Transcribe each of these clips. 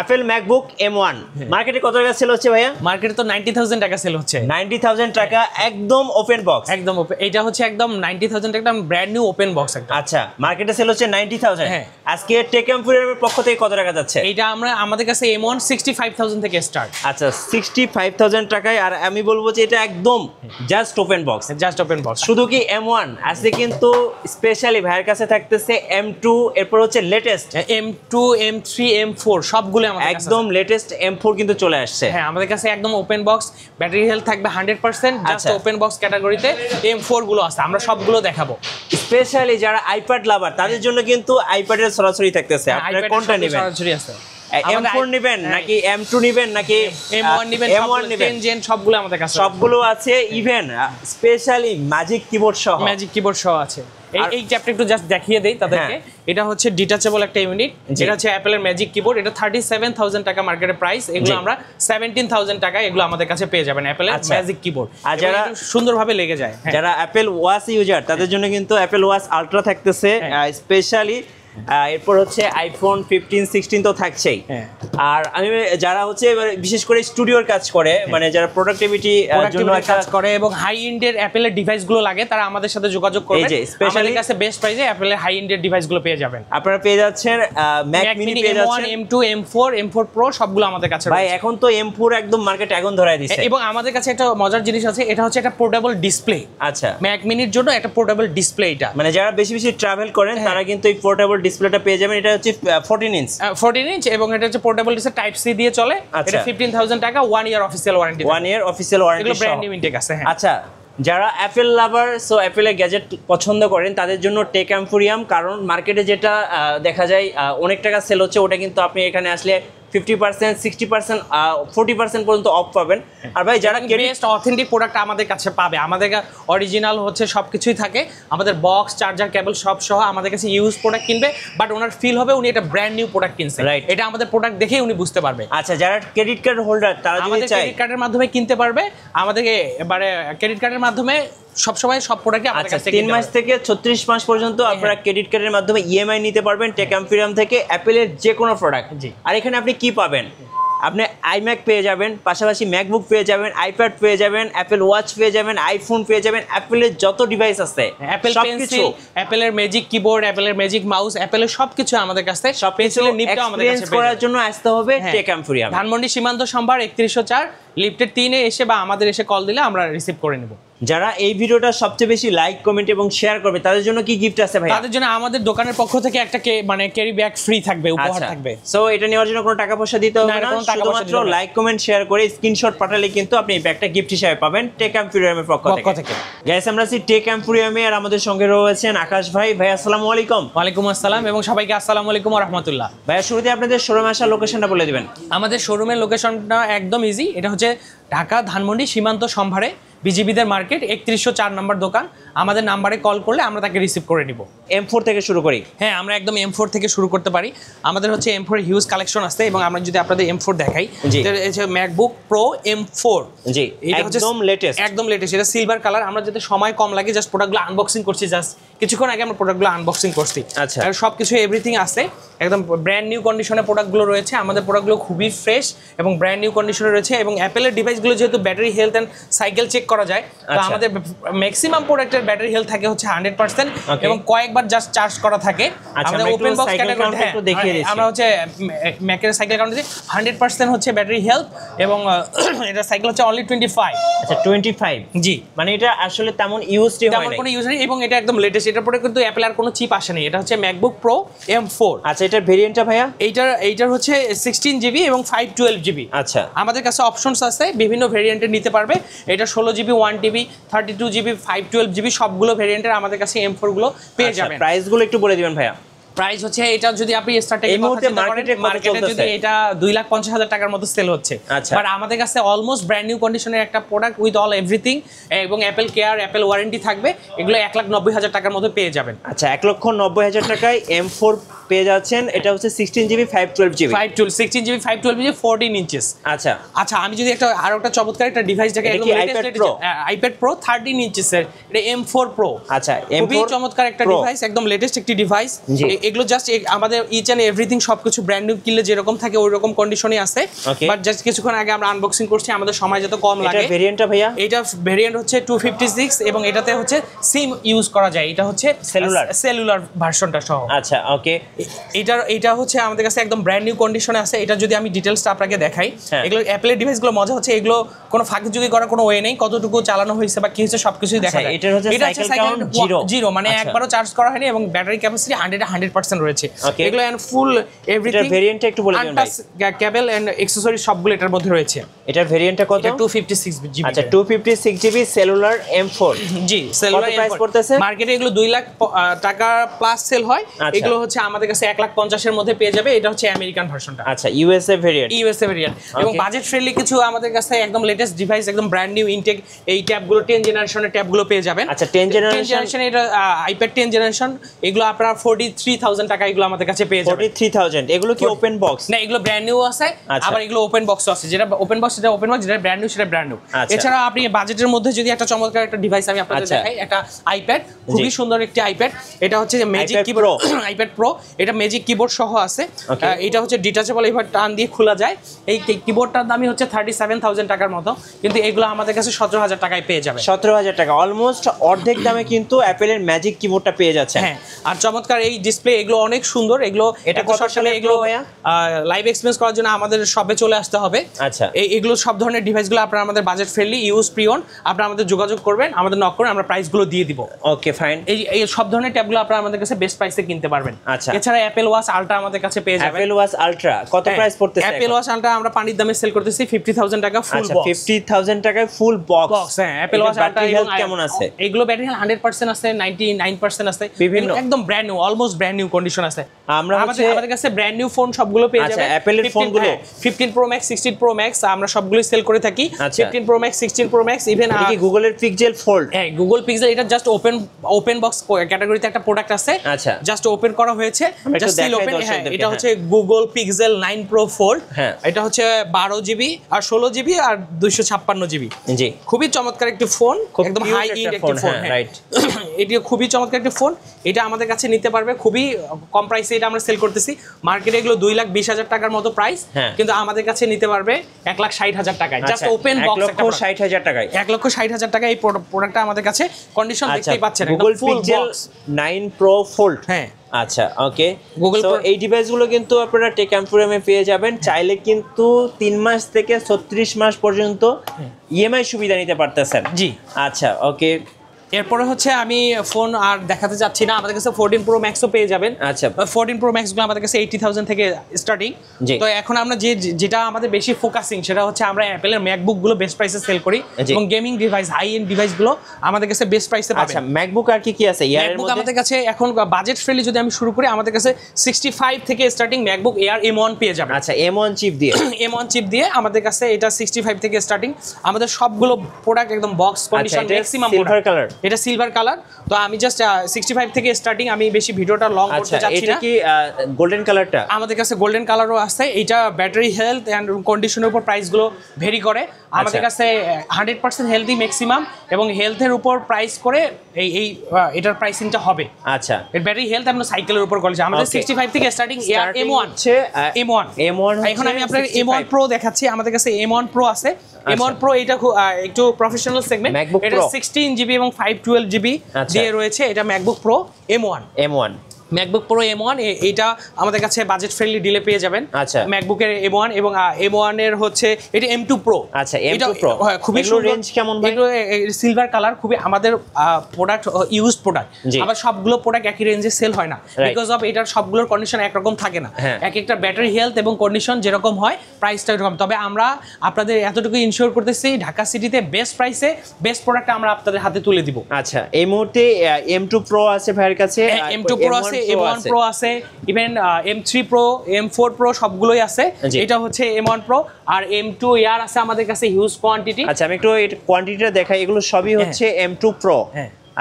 Apple MacBook M1 মার্কেটে কত টাকা সেল হচ্ছে ভাইয়া? মার্কেটে তো 90,000 টাকা সেল হচ্ছে। 90,000 টাকা একদম ওপেন বক্স। একদম ওপেন, এটা হচ্ছে একদম 90,000 টাকা ব্র্যান্ড নিউ ওপেন বক্স একটা। আচ্ছা, মার্কেটে সেল হচ্ছে 90,000। হ্যাঁ। আজকে টেক এম্পোরিয়ামের পক্ষ থেকে কত টাকা যাচ্ছে? এইটা আমাদের কাছে M1 65,000 থেকে স্টার্ট। আচ্ছা, 65,000 টাকায়। আর আমি বলবো যে এটা একদম just open box. Just open box. শুধু কি M1 আজকে কিন্তু স্পেশালি ভাইয়ের কাছে থাকতেছে M2, এরপর হচ্ছে লেটেস্ট M2, M3, M4 সবগুলো আমাদের কাছে একদম লেটেস্ট M4 কিন্তু চলে আসছে। হ্যাঁ, আমাদের কাছে একদম ওপেন বক্স, ব্যাটারি হেলথ থাকবে 100%। জাস্ট ওপেন বক্স ক্যাটাগরিতে M4 গুলো আছে, আমরা সবগুলো দেখাবো। স্পেশালি যারা আইপ্যাড লাভার তাদের জন্য কিন্তু আইপ্যাডের সরাসরি থাকতেছে। আপনারা কোনটা নেবেন? সরাসরি আছে। M4 নেবেন নাকি M2 নেবেন নাকি M1 নেবেন? M1 নেবেন, জেন সবগুলো আমাদের কাছে, সবগুলো আছে। ইভেন স্পেশালি ম্যাজিক কিবোর্ড সহ, ম্যাজিক কিবোর্ড সহ আছে। এই চ্যাপ্টার একটু জাস্ট দেখিয়ে দেই তাদেরকে। এটা হচ্ছে ডিটাচেবল একটা ইউনিট। এটা হচ্ছে অ্যাপলের ম্যাজিক কিবোর্ড। এটা 37,000 টাকা মার্কেটের প্রাইস। এগুলো আমরা 17,000 টাকা এগুলো আমাদের কাছে পেয়ে যাবেন অ্যাপলের ম্যাজিক কিবোর্ড। আর যারা সুন্দরভাবে লেগে যায়, যারা অ্যাপল ওয়াচ ইউজার তাদের জন্য কিন্তু অ্যাপল ওয়াচ আলট্রা থাকতেছে স্পেশালি। এরপর হচ্ছে আইফোন 15, 16 তো থাকছেই। আর আমি যারা হচ্ছে বিশেষ করে স্টুডিওর কাজ করে, মানে যারা প্রোডাক্টিভিটি জন্য কাজ করে এবং হাই এন্ডের অ্যাপলের ডিভাইসগুলো লাগে, তারা আমাদের সাথে যোগাযোগ করবে। আমাদের কাছে বেস্ট প্রাইসে অ্যাপলের হাই এন্ডের ডিভাইসগুলো পেয়ে যাবেন। আপনারা পেয়ে যাচ্ছেন ম্যাক মিনি, পেয়ে যাচ্ছেন M1, M2, M4 Pro সবগুলো আমাদের কাছে। ভাই এখন তো M4 একদম মার্কেটে আগুন ধরায় দিয়েছে। এবং আমাদের কাছে একটা মজার জিনিস আছে, এটা হচ্ছে একটা পোর্টেবল ডিসপ্লে। আচ্ছা, ম্যাক মিনির জন্য একটা পোর্টেবল ডিসপ্লে। এটা মানে যারা বেশি বেশি ট্রাভেল করেন তারা কিন্তু এই পোর্টেবল ডিসপ্লেটা পেয়ে যাবেন। এটা হচ্ছে 14 ইঞ্চ এবং এটা হচ্ছে পোর্টেবল ডিসপ্লে, টাইপ সি দিয়ে চলে। এটা 15,000 টাকা, 1 ইয়ার অফিসিয়াল ওয়ারেন্টি। 1 ইয়ার অফিসিয়াল ওয়ারেন্টি, এগুলো ব্র্যান্ড নিউ ইনটেক আছে। আচ্ছা, যারা অ্যাপল লাভার, সো অ্যাপলের গ্যাজেট পছন্দ করেন তাদের জন্য টেক এম্পোরিয়াম। কারণ মার্কেটে যেটা দেখা যায় অনেক টাকা সেল হচ্ছে, ওটা কিন্তু আপনি এখানে আসলে 50%, 60%, 40% পর্যন্ত অফ পাবেন। আর ভাই যারা বেস্ট অথেন্টিক প্রোডাক্ট আমাদের কাছে পাবে, আমাদের অরিজিনাল হচ্ছে সবকিছুই থাকে, আমাদের বক্স, চার্জার, কেবল সব সহ। আমাদের কাছে ইউজ প্রোডাক্ট কিনবে, বাট ওনার ফিল হবে উনি এটা ব্র্যান্ড নিউ প্রোডাক্ট কিনছে। রাইট, এটা আমাদের প্রোডাক্ট দেখেই উনি বুঝতে পারবে। আচ্ছা, যারা ক্রেডিট কার্ড হোল্ডার তারা যদি চায় ক্রেডিট কার্ডের মাধ্যমে কিনতে পারবে। আমাদেরকে এবারে ক্রেডিট কার্ডের মাধ্যমে সবসময় সব প্রোডাক্ট আমাদের কাছে 3 মাস থেকে 36 মাস পর্যন্ত আপনারা ক্রেডিট কার্ডের মাধ্যমে ইএমআই নিতে পারবেন টেক এম্পোরিয়াম থেকে অ্যাপলের যে কোনো প্রোডাক্ট। আর এখানে আপনি কি পাবেন? আপনি আইম্যাক পেয়ে যাবেন, পাশাপাশি ম্যাকবুক পেয়ে যাবেন, আইপ্যাড পেয়ে যাবেন, অ্যাপল ওয়াচ পেয়ে যাবেন, আইফোন পেয়ে যাবেন, অ্যাপলের যত ডিভাইস আছে, অ্যাপল পেন্সিল, অ্যাপলের ম্যাজিক কিবোর্ড, অ্যাপলের ম্যাজিক মাউস, অ্যাপলের সবকিছু আমাদের কাছে। সব পেন্সিলের নিপটা আমাদের কাছে করার জন্য আসতে হবে টেক এম্পোরিয়াম, ধানমন্ডি সীমান্ত সম্ভার 3104 লিফটের 3 এ এসে বা আমাদের এসে কল দিলে আমরা রিসিভ করে নেব। যারা এই ভিডিওটা সবচেয়ে বেশি লাইক, কমেন্ট এবং শেয়ার করবে তাদের জন্য কি গিফট আছে ভাই? তাদের জন্য আমাদের দোকানের পক্ষ থেকে একটা মানে ক্যারি ব্যাগ ফ্রি থাকবে, উপহার থাকবে। সো এটা নেওয়ার জন্য কোনো টাকা পয়সা দিতে হবে না, শুধুমাত্র লাইক, কমেন্ট, শেয়ার করে স্ক্রিনশট পাঠালে কিন্তু আপনি এই ব্যাগটা গিফট হিসেবে পাবেন টেক এম্পোরিয়ামের পক্ষ থেকে। গাইস, আমরা আছি টেক এম্পোরিয়ামে আর আমাদের সঙ্গে রয়েছেন আকাশ ভাই। ভাই আসসালামু আলাইকুম। ওয়ালাইকুম আসসালাম এবং সবাইকে আসসালামু আলাইকুম ওয়া রাহমাতুল্লাহ। ভাই শুরুতে আপনাদের শোরুমে আসার লোকেশনটা বলে দিবেন। আমাদের শোরুমের লোকেশনটা একদম ইজি। এটা হচ্ছে ঢাকা ধানমন্ডি সীমান্ত সম্ভারে বিজিবিদের মার্কেট 3104 নম্বর দোকান। আমাদের নাম্বারে কল করলে আমরা তাকে রিসিভ করে নিব। M4 থেকে শুরু করি? হ্যাঁ, আমরা একদম M4 থেকে শুরু করতে পারি। আমাদের হচ্ছে M4 হিউজ কালেকশন আছে এবং আমরা যদি আপনাদের M4 দেখাই, এটা হচ্ছে ম্যাকবুক প্রো M4। জি, একদম লেটেস্ট, একদম লেটেস্ট। এটা সিলভার কালার। আমরা যাতে সময় কম লাগে, জাস্ট প্রোডাক্টগুলো আনবক্সিং করছি। জাস্ট কিছুক্ষণ আগে আমরা প্রোডাক্টগুলো আনবক্সিং করছি। আচ্ছা, আর সব কিছু এভরিথিং আছে, একদম ব্র্যান্ড নিউ কন্ডিশনে প্রোডাক্টগুলো রয়েছে। আমাদের প্রোডাক্টগুলো খুবই ফ্রেশ এবং ব্র্যান্ড নিউ কন্ডিশনে রয়েছে। এবং অ্যাপেলের ডিভাইসগুলো যেহেতু battery health and cycle check করা যায়, তো আমাদের ম্যাক্সিমাম প্রোডাক্টের ব্যাটারি হেলথ থাকে হচ্ছে 100% এবং কয়েকবার জাস্ট চার্জ করা থাকে। আমাদের ওপেন বক্স ক্যাটাগরিতে দেখিয়ে দিচ্ছি। আমরা হচ্ছে ম্যাকের সাইকেল কাউন্টে 100% হচ্ছে ব্যাটারি হেলথ এবং এটা সাইকেল হচ্ছে অনলি 25। আচ্ছা, 25? জি, মানে এটা আসলে তেমন ইউজড হয় না, কোনো ইউজ নেই এবং এটা একদম লেটেস্ট। এটার পরে কিন্তু অ্যাপল আর কোনো চিপ আসেনি। এটা হচ্ছে ম্যাকবুক প্রো M4। আচ্ছা, এটার ভেরিয়েন্টটা ভাইয়া? এইটার হচ্ছে 16 জিবি এবং 512 জিবি। আচ্ছা, আমাদের কাছে অপশনস আছে, বিভিন্ন ভেরিয়েন্টের নিতে পারবে। এটা 16 জিবি, 1 টিবি, 32 জিবি, 512 জিবি সবগুলো ভেরিয়েন্টের আমাদের কাছে M4 গুলো পেয়ে যাবেন। প্রাইসগুলো একটু বলে দিবেন ভাইয়া। প্রাইস হচ্ছে এটা যদি আপনি স্টার্টিং মার্কেটে যদি এটা 2,50,000 টাকার মতো সেল হচ্ছে, বাট আমাদের কাছে অলমোস্ট ব্র্যান্ড নিউ কন্ডিশনের একটা প্রোডাক্ট উইথ অল এভরিথিং এবং অ্যাপল কেয়ার, অ্যাপল ওয়ারেন্টি থাকবে। এগুলো 1,90,000 টাকার মতো পেয়ে যাবেন। আচ্ছা, 1,90,000 টাকায় M4 পেয়ে যাচ্ছেন। এটা হচ্ছে 16 GB, 512 GB, 16 GB, 512 GB, 14 inches. আচ্ছা আচ্ছা, আমি যদি আরো একটা চমৎকার একটা ডিভাইস দেখে, আইপ্যাড প্রো 13 ইঞ্চেসের, এটা M4 প্রো। আচ্ছা, খুবই চমৎকার একটা ডিভাইস, একদম লেটেস্ট একটি ডিভাইস। এগুলো জাস্ট আমাদের ইচ অ্যান্ড এভরিথিং সবকিছু ব্র্যান্ড নিউ কিনলে যেরকম থাকে ওই রকম কন্ডিশনই আছে, বাট জাস্ট কিছুক্ষণ আগে আমরা আনবক্সিং করছি, আমাদের সময় যত কম লাগে। এটা ভেরিয়েন্টটা ভাইয়া? এটা ভেরিয়েন্ট হচ্ছে 256 এবং এটাতে হচ্ছে সিম ইউজ করা যায়, এটা হচ্ছে সেলুলার ভার্সনটা সহ। আচ্ছা ওকে, এটা হচ্ছে আমাদের কাছে একদম ব্র্যান্ড নিউ কন্ডিশনে আছে। এটা যদি আমি ডিটেইলসটা আপনাকে দেখাই, এগুলো অ্যাপেলের ডিভাইসগুলো মজা হচ্ছে এগুলো কোনো ফাঁকিঝুঁকি করার কোনো ওয়ে নেই, কতটুকু চালানো হয়েছে বা কি হয়েছে সবকিছুই দেখা যায়। এটা হচ্ছে সাইকেল কাউন্ট জিরো, মানে একবারও চার্জ করা হয়নি এবং ব্যাটারি ক্যাপাসিটি 100% রয়েছে। এগুলো এন্ড ফুল এভরিথিং। এটা ভেরিয়েন্টটা একটু বলে দিন ভাই। কেবল এন্ড অ্যাকসেসরি সবগুলো এটার মধ্যে রয়েছে। এটার ভেরিয়েন্টটা কত? এটা 256 জিবি। আচ্ছা 256 জিবি সেলুলার M4। জি, সেলুলার প্রাইস পড়তেছে মার্কেটে এগুলো 2 লাখ টাকা প্লাস সেল হয়। এগুলো হচ্ছে আমাদের কাছে 1,50,000 এর মধ্যে পেয়ে যাবে। এটা হচ্ছে আমেরিকান ভার্সনটা। আচ্ছা ইউএসএ ভেরিয়েন্ট। এবং বাজেট ফ্রেন্ডলি কিছু আমাদের কাছে একদম লেটেস্ট ডিভাইস, একদম ব্র্যান্ড নিউ ইনটেক এই ট্যাবগুলো 10 জেনারেশনের ট্যাবগুলো পেয়ে যাবেন। আচ্ছা 10 জেনারেশন, এটা আইপ্যাড 10 জেনারেশন, এগুলো আপনারা 43,000 টাকা এগুলো আমাদের কাছে পেয়ে যাবেন। 43,000 এগুলো কি ওপেন বক্স? না, এগুলো ব্র্যান্ড নিউ আছে, আবার এগুলো ওপেন বক্সও আছে। যেটা ওপেন বক্স সেটা ওপেন বক্স, যেটা ব্র্যান্ড নিউ সেটা ব্র্যান্ড নিউ। এছাড়া আপনি বাজেটের মধ্যে যদি একটা চমৎকার একটা ডিভাইস আমি আপনাদের দেখাই, একটা আইপ্যাড, খুবই সুন্দর একটি আইপ্যাড। এটা হচ্ছে ম্যাজিক কিবোর্ড, আইপ্যাড প্রো। এটা ম্যাজিক কিবোর্ড সহ আছে। এটা হচ্ছে ডিটাচেবল, এবার টান দিয়ে খোলা যায়। এই কিবোর্ডটার দামই হচ্ছে 37,000 টাকার মতো, কিন্তু এগুলো আমাদের কাছে 17,000 টাকায় পেয়ে যাবে। 17,000 টাকা, অলমোস্ট অর্ধেক দামে কিন্তু অ্যাপেলের ম্যাজিক কিবোর্ডটা পেয়ে যাচ্ছে। হ্যাঁ, আর চমৎকার এই ডিসপ্লে, এগুলো অনেক সুন্দর। এগুলো এটা কত সালে এগুলো লাইভ এক্সপেরিয়েন্স করার জন্য আমাদের শপে চলে আসতে হবে। আচ্ছা, এগুলো সব ধরনের ডিভাইসগুলো আপনারা আমাদের বাজেট ফ্রেন্ডলি ইউজ প্রিয়ন, আপনারা আমাদের যোগাযোগ করবেন, আমাদের নক করুন, আমরা প্রাইসগুলো দিয়ে দিব। Okay fine. এই সব ধরনের ট্যাবগুলো আপনারা আমাদের কাছে বেস্ট প্রাইসে কিনতে পারবেন। আচ্ছা, এছাড়া অ্যাপেল ওয়াচ আলট্রা আমাদের কাছে পেয়ে যাবেন। অ্যাপেল ওয়াচ আলট্রা কত প্রাইস পড়তেছে? অ্যাপেল ওয়াচ আলট্রা আমরা পানির দামে সেল করতেছি 50,000 টাকা ফুল বক্স। 50,000 টাকায় ফুল বক্স। হ্যাঁ, অ্যাপেল ওয়াচ আলট্রা কেমন আছে? এগুলো ব্যাটারি 100% আছে, 99% আছে, বিভিন্ন একদম brand new, almost brand new condition আছে। আমাদের কাছে ব্র্যান্ড নিউ ফোন সবগুলো পেয়ে যাবেন। আচ্ছা, অ্যাপেলের ফোনগুলো 15 প্রো ম্যাক্স, 16 প্রো ম্যাক্স আমরা সবগুলোই সেল করে থাকি। 15 pro max, 16 pro max, even কি গুগলের পিক্সেল ফোল্ড? হ্যাঁ, গুগল পিক্সেল, এটা জাস্ট ওপেন বক্স ক্যাটাগরিতে একটা প্রোডাক্ট আছে। আচ্ছা, জাস্ট ওপেন করা হয়েছে, জাস্ট সিল ওপেন। হ্যাঁ, এটা হচ্ছে গুগল পিক্সেল 9 প্রো ফোল্ড। হ্যাঁ, এটা হচ্ছে 12 জিবি আর 16 জিবি আর 256 জিবি। জি, খুবই চমৎকার একটি ফোন, একদম হাই এন্ড একটি ফোন। রাইট, এটি খুবই চমৎকার একটি ফোন। এটা আমাদের কাছে নিতে পারবে খুবই কম প্রাইসে, এটা আমরা সেল করতেছি। মার্কেটে এগুলো 2,20,000 টাকার মতো প্রাইস, কিন্তু আমাদের কাছে নিতে পারবে 1,60,000 টাকায়, জাস্ট ওপেন বক্স। 1,60,000 টাকায়, 1,60,000 টাকা এই প্রোডাক্টটা আমাদের কাছে। কন্ডিশন দেখতেই পাচ্ছেন, গুগল পিক্সেল 9 প্রো ফোল্ড। হ্যাঁ, আচ্ছা ওকে। গুগল এই ডিভাইসগুলো কিন্তু আপনারা টেক এম্পোরিয়ামে পেয়ে যাবেন। চাইলে কিন্তু 3 মাস থেকে 36 মাস পর্যন্ত ইএমআই সুবিধা নিতে পারতেছেন। জি, আচ্ছা ওকে। এরপরে হচ্ছে আমি ফোন আর দেখাতে চাচ্ছি না, আমাদের কাছে 14 প্রো ম্যাক্সও পেয়ে যাবেন। আচ্ছা, 14 প্রো ম্যাক্সগুলো আমাদের কাছে 80,000 থেকে স্টার্টিং। তো এখন আমরা যেটা আমাদের বেশি ফোকাসিং সেটা হচ্ছে আমরা অ্যাপেলের ম্যাকবুকগুলো বেস্ট প্রাইসে সেল করি, এবং গেমিং ডিভাইস, হাই এন্ড ডিভাইসগুলো আমাদের কাছে বেস্ট প্রাইসে পাবেন। আচ্ছা, ম্যাকবুক আর কি আছে? ম্যাকবুক আমাদের কাছে এখন বাজেট ফ্রেন্ডলি যদি আমি শুরু করি, আমাদের কাছে 65 থেকে স্টার্টিং ম্যাকবুক এয়ার M1 পেয়ে যাবেন। আচ্ছা, M1 চিপ দিয়ে, M1 চিপ দিয়ে আমাদের কাছে এটা 65 থেকে স্টার্টিং। আমাদের সবগুলো প্রোডাক্ট একদম box condition, maximum silver colour. এটা সিলভার কালার। তো আমি জাস্ট 65 থেকে স্টার্টিং, আমি বেশি ভিডিওটা লং করতে চাচ্ছি না। এটা কি গোল্ডেন কালারটা? আমাদের কাছে গোল্ডেন কালারও আছে। এটা ব্যাটারি হেলথ এন্ড কন্ডিশনের উপর প্রাইসগুলো ভেরি করে। আমাদের কাছে 100% হেলদি ম্যাক্সিমাম, এবং হেলথের উপর প্রাইস করে এটার প্রাইসিংটা হবে। আচ্ছা, এর ব্যাটারি হেলথ এবং সাইকেলের উপর করেছে। আমাদের 65 থেকে স্টার্টিং এয়ার M1 হচ্ছে M1। এখন আমি আপনাদের M1 Pro দেখাচ্ছি। আমাদের কাছে M1 Pro আছে। M1 Pro এটা একটু প্রফেশনাল সেগমেন্ট। এটা 16 জিবি এবং 512 জিবি দিয়ে রয়েছে। এটা MacBook pro M1 MacBook pro M1। এইটা আমাদের কাছে বাজেট ফ্রেন্ডলি ডিলে পেয়ে যাবেন। আচ্ছা, ম্যাকবুকের M1 এবং M1 এর হচ্ছে এটা M2 Pro। আচ্ছা, M2 Pro খুবই সুন্দর। রেঞ্জ কেমন ভাই? এগুলো সিলভার কালার, খুবই আমাদের প্রোডাক্ট ইউজড প্রোডাক্ট। আবার সবগুলো প্রোডাক্ট একই রেঞ্জে সেল হয় না, বিকজ অফ এটার সবগুলোর কন্ডিশন একরকম থাকে না। এক একটা ব্যাটারি হেলথ এবং কন্ডিশন যেরকম হয়, প্রাইসটা এরকম। তবে আমরা আপনাদের এতটুকু ইনশিওর করতেছি, ঢাকা সিটিতে বেস্ট প্রাইসে বেস্ট প্রোডাক্ট আমরা আপনাদের হাতে তুলে দিব। আচ্ছা, এই মুহূর্তে M2 Pro আছে ভাইয়ের কাছে, M2 Pro আছে, M1 Pro আছে, even M3 Pro, M4 Pro সবগুলোই আছে। এটা হচ্ছে M1 Pro, আর M2 Air আছে আমাদের কাছে হিউজ কোয়ান্টিটি। আচ্ছা, আমি একটু কোয়ান্টিটিটা দেখাই। এগুলো সবই হচ্ছে M2 Pro।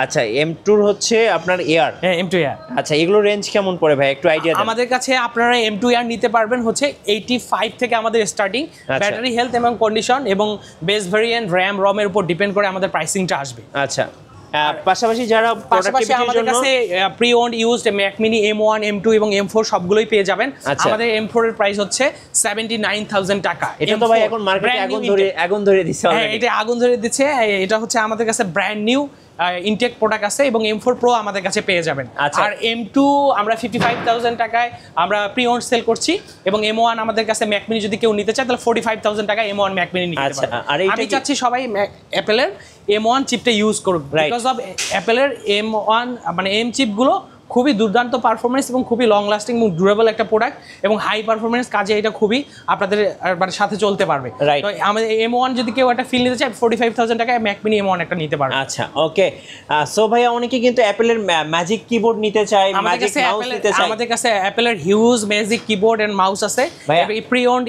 আচ্ছা, M2 হচ্ছে আপনার এয়ার। M2 Air। আচ্ছা, এগুলো রেঞ্জ কেমন পড়ে ভাই, একটু আইডিয়া দেন। আমাদের কাছে আপনারা M2 Air নিতে পারবেন হচ্ছে 85 থেকে আমাদের স্টার্টিং। ব্যাটারি হেলথ এবং কন্ডিশন এবং বেস ভেরিয়েন্ট, RAM ROM এর উপর ডিপেন্ড করে আমাদের প্রাইসিংটা আসবে। আচ্ছা, পাশাপাশি যারা পাশাপাশি আমাদের কাছে pre owned used Mac mini M1 M2 এবং M4 সবগুলোই পেয়ে যাবেন। আমাদের M4 এর প্রাইস হচ্ছে 79000 টাকা। এটা তো ভাই এখন মার্কেটে আগুন ধরে দিচ্ছে অলরেডি। এটা আগুন ধরে দিচ্ছে। এটা হচ্ছে আমাদের কাছে ব্র্যান্ড নিউ ইনটেক প্রোডাক্ট আছে এবং M4 Pro আমাদের কাছে পেয়ে যাবেন। আর M2 আমরা 55000 টাকায় আমরা প্রি ওন্ড সেল করছি এবং M1 আমাদের কাছে ম্যাক মিনি যদি কেউ নিতে চায় তাহলে 45000 টাকায় M1 ম্যাক মিনি নিতে পারবে। আমি চাচ্ছি সবাই অ্যাপেলের M1 চিপটা ইউজ করুক, বিকজ অফ অ্যাপেলের M1 মানে M চিপগুলো খুবই দুর্দান্ত পারফরমেন্স এবং খুবই লং লাস্টিং এবং ডিউরেবল একটা প্রোডাক্ট এবং হাই পারফরমেন্স কাজে এটা খুবই আপনাদের মানে সাথে চলতে পারবে। তো আমাদের M1 যদি কেউ একটা ফিল নিতে চায় 45000 টাকায় ম্যাক মিনি M1 একটা নিতে পারবে। আচ্ছা ওকে। সো ভাইয়া অনেকে কিন্তু অ্যাপেলের ম্যাজিক কিবোর্ড নিতে চায়, ম্যাজিক মাউস নিতে চায়। আমাদের কাছে অ্যাপেলের huge magic keyboard and mouse আছে। প্রি ওন্ড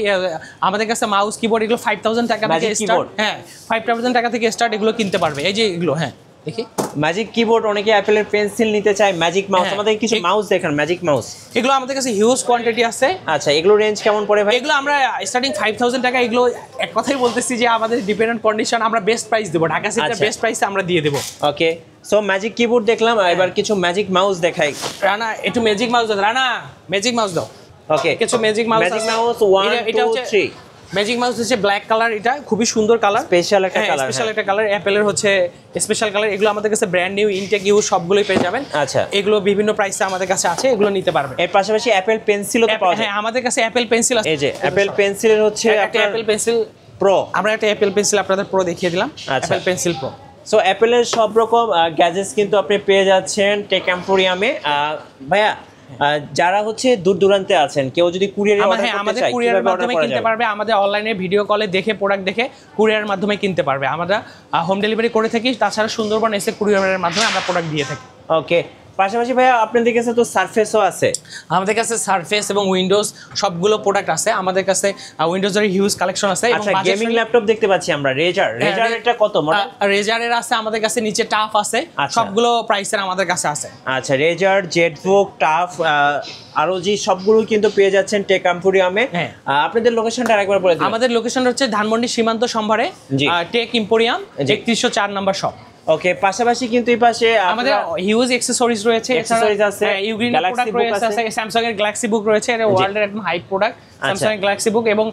আমাদের কাছে মাউস কিবোর্ড এগুলো 5000 টাকা থেকে স্টার্ট। হ্যাঁ 5000 টাকা থেকে স্টার্ট এগুলো কিনতে পারবে। এই যে এগুলো হ্যাঁ দেখি ম্যাজিক কিবোর্ড, অনেকে অ্যাপেলের পেন্সিল নিতে চায়, ম্যাজিক মাউস। আমাদের কিছু মাউস দেখান, ম্যাজিক মাউস। এগুলো আমাদের কাছে হিউজ কোয়ান্টিটি আছে। আচ্ছা এগুলো রেঞ্জ কেমন পড়ে ভাই? এগুলো আমরা স্টার্টিং 5000 টাকা। এগুলো এক কথাই বলতেছি যে আমাদের ডিপেন্ডেন্ট কন্ডিশন, আমরা বেস্ট প্রাইস দেব, ঢাকা সিটির বেস্ট প্রাইসে আমরা দিয়ে দেব। ওকে সো ম্যাজিক কিবোর্ড দেখলাম, এবার কিছু ম্যাজিক মাউস দেখাই। রানা একটু ম্যাজিক মাউস দাও, রানা ম্যাজিক মাউস দাও। ওকে কিছু magic mouse, magic mouse 1 2 3। Magic mouse হচ্ছে ব্ল্যাক কালার, এটা খুবই সুন্দর কালার, স্পেশাল একটা কালার, স্পেশাল একটা কালার। অ্যাপেলের হচ্ছে স্পেশাল কালার। এগুলো আমাদের কাছে ব্র্যান্ড নিউ ইনটেক ইউজ সবগুলোই পেয়ে যাবেন। আচ্ছা এগুলো বিভিন্ন প্রাইসে আমাদের কাছে আছে, এগুলো নিতে পারবেন। এর পাশাপাশি অ্যাপেল পেন্সিলও তো পাওয়া যায়। হ্যাঁ আমাদের কাছে অ্যাপেল পেন্সিল আছে। এই যে অ্যাপেল পেন্সিলের হচ্ছে একটা অ্যাপেল পেন্সিল প্রো। আমরা একটা অ্যাপেল পেন্সিল আপনাদের প্রো দেখিয়ে দিলাম, অ্যাপেল পেন্সিল প্রো। সো অ্যাপেলের সব রকম গ্যাজেটস কিন্তু আপনি পেয়ে যাচ্ছেন টেক এম্পোরিয়ামে। ভাইয়া যারা হচ্ছে দূর দূরান্তে আছেন, কেউ যদি কুরিয়ারে অর্ডার করতে চায় আমাদের কুরিয়ারের মাধ্যমে কিনতে পারবে। আমাদের অনলাইনে ভিডিও কলে দেখে প্রোডাক্ট দেখে কুরিয়ারের মাধ্যমে কিনতে পারবে। আমরা হোম ডেলিভারি করে থাকি, তাছাড়া সুন্দরবন এসে কুরিয়ারের মাধ্যমে আমরা প্রোডাক্ট দিয়ে থাকি। ওকে পাশাপাশি ভাইয়া আপনাদের কাছে তো সারফেসও আছে। আমাদের কাছে সারফেস এবং উইন্ডোজ সবগুলো প্রোডাক্ট আছে। আমাদের কাছে উইন্ডোজের হিউজ কালেকশন আছে। আচ্ছা গেমিং ল্যাপটপ দেখতে পাচ্ছি আমরা, রেজার এটা কত মডেল? রেজারের আছে আমাদের কাছে, নিচে টাফ আছে, সবগুলো প্রাইসের আমাদের কাছে আছে। আচ্ছা রেজার, জেটবুক, টাফ, আরওজি সবগুলো কিন্তু পেয়ে যাচ্ছেন টেক এম্পোরিয়ামে। আপনাদের লোকেশনটা আরেকবার বলে দিন। আমাদের লোকেশন হচ্ছে ধানমন্ডি সীমান্ত সম্ভারে টেক এম্পোরিয়াম 3104 নম্বর শপ। ওকে পাশাপাশি কিন্তু এই পাশে আমাদের হিউজ অ্যাকসেসরিজ রয়েছে, অ্যাকসেসরিজ আছে, ইউগ্রিন প্রোডাক্ট রয়েছে, স্যামসাং এর গ্যালাক্সি বুক রয়েছে, এটা ওয়ার্ল্ডের একদম হাই প্রোডাক্ট স্যামসাং এর গ্যালাক্সি বুক এবং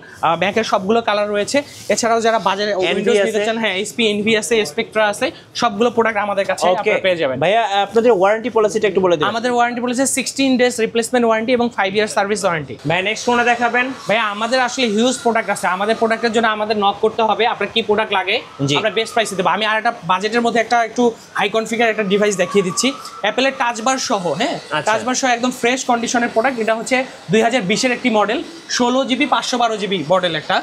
ব্যাকের সবগুলো কালার রয়েছে। এছাড়াও যারা বাজারে উইন্ডোজ নিতে চান, হ্যাঁ এসপি এনভি আছে, স্পেকট্রা আছে, সবগুলো প্রোডাক্ট আমাদের কাছে আপনারা পেয়ে যাবেন। ভাইয়া আপনাদের ওয়ারেন্টি পলিসিটা একটু বলে দিন। আমাদের warranty policy 16 days replacement warranty এবং 5 ইয়ার সার্ভিস ওয়ারেন্টি। ভাই নেক্সট কোনটা দেখাবেন? ভাইয়া আমাদের আসলে হিউজ প্রোডাক্ট আছে। আমাদের প্রোডাক্টের জন্য আমাদের নক করতে হবে, আপনার কি প্রোডাক্ট লাগে আমরা বেস্ট প্রাইসে দেব। আমি আরেকটা বাজেটের মধ্যে একটা একটু হাই কনফিগার একটা ডিভাইস দেখিয়ে দিচ্ছি, অ্যাপেলের টাচ বার সহ। হ্যাঁ টাচ বার সহ একদম ফ্রেশ কন্ডিশনের প্রোডাক্ট। এটা হচ্ছে 2020 এর একটি মডেল, 16 জিবি 512 জিবি মডেল একটা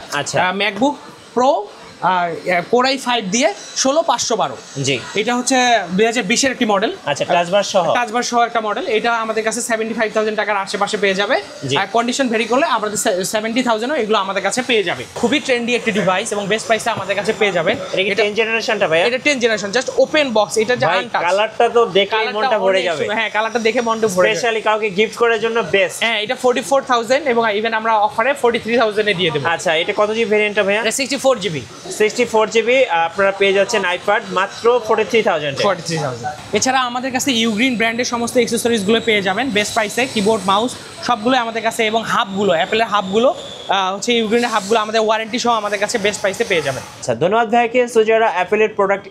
ম্যাকবুক প্রো Core i5 দিয়ে 16512। জি এটা হচ্ছে 2020 এর একটি মডেল। আচ্ছা টাচবার সহ একটা মডেল। এটা আমাদের কাছে 75000 টাকার আশেপাশে পেয়ে যাবে। আর কন্ডিশন ভেরি করলে আমাদের 70000 এগুলো আমাদের কাছে পেয়ে যাবে। খুবই ট্রেন্ডি একটি ডিভাইস এবং বেস্ট প্রাইসে আমাদের কাছে পেয়ে যাবে। এটা 10 জেনারেশনটা ভাই? এটা 10 জেনারেশন, জাস্ট ওপেন বক্স। এটা যে আনটাচ, কালারটা তো দেখে মনটা ভরে যাবে। হ্যাঁ কালারটা দেখে মনটা ভরে যাবে, স্পেশালি কাউকে গিফট করার জন্য বেস্ট। হ্যাঁ এটা 44000 এবং ইভেন আমরা অফারে 43000 এ দিয়ে দেব। আচ্ছা এটা কত জিবি ভেরিয়েন্টটা ভাইয়া? এটা 64 জিবি। 64 জিবি আপনারা পেয়ে যাচ্ছেন আইপ্যাড মাত্র 43000। এছাড়া আমাদের কাছে ইউগ্রিন ব্র্যান্ডের সমস্ত অ্যাকসেসরিজগুলো পেয়ে যাবেন বেস্ট প্রাইসে। কিবোর্ড মাউস সবগুলো আমাদের কাছে এবং হাবগুলো, অ্যাপেলের হাবগুলো হচ্ছে ইউগ্রিনের হাবগুলো আমাদের ওয়ারেন্টি সহ আমাদের কাছে বেস্ট প্রাইসে পেয়ে যাবেন। আচ্ছা ধন্যবাদ ভাইকে। সো যারা অ্যাপেলের প্রোডাক্ট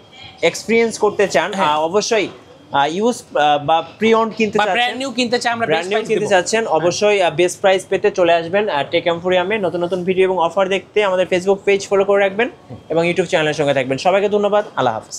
এক্সপিরিয়েন্স করতে চান অবশ্যই ইউজ বা প্রি ওন্ড কিনতে চাচ্ছেন, ব্র্যান্ড নিউ কিনতে চান, আমরা ব্র্যান্ড নিউ কিনতে চাচ্ছেন, অবশ্যই বেস্ট প্রাইস পেতে চলে আসবেন টেক এম্পোরিয়ামে। নতুন নতুন ভিডিও এবং অফার দেখতে আমাদের ফেসবুক পেজ ফলো করে রাখবেন এবং ইউটিউব চ্যানেলের সঙ্গে থাকবেন। সবাইকে ধন্যবাদ, আল্লাহ হাফেজ।